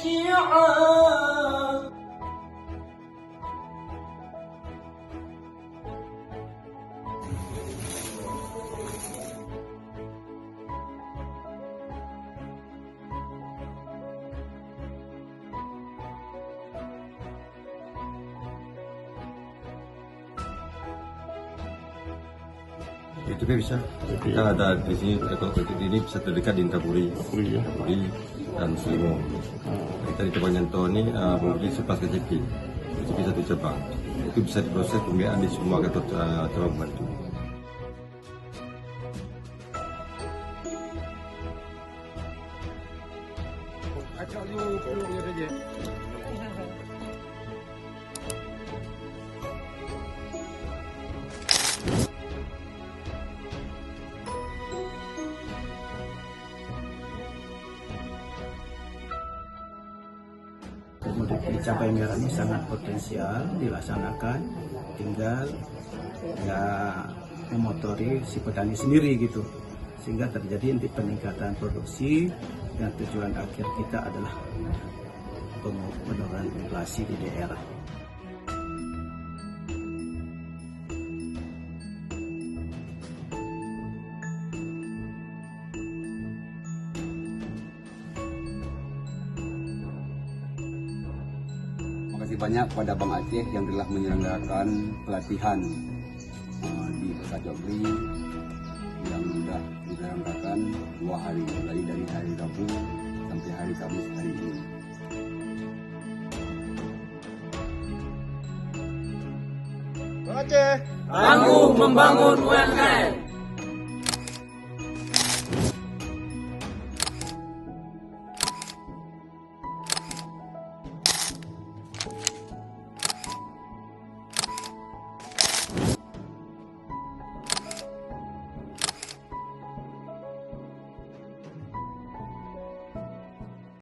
خاشعا. Itu bisa. Kita ada di sini, kalau titik ini bisa terdekat di Indrapuri, dan Selimo. Kita di cabang Nyanto ini mungkin sepas kecil, satu cabang. Itu bisa diproses pembiayaan di semua kantor cabang bantu. Mudik di Cabai Merah ini sangat potensial dilaksanakan, tinggal ya memotori si petani sendiri gitu, sehingga terjadi peningkatan produksi dan tujuan akhir kita adalah penurunan inflasi di daerah. Terima kasih banyak kepada Bang Aceh yang telah menyelenggarakan pelatihan di Kota Jogli yang sudah diselenggarakan 2 hari, mulai dari hari Rabu sampai hari Kamis hari ini. Tangguh membangun UMKM.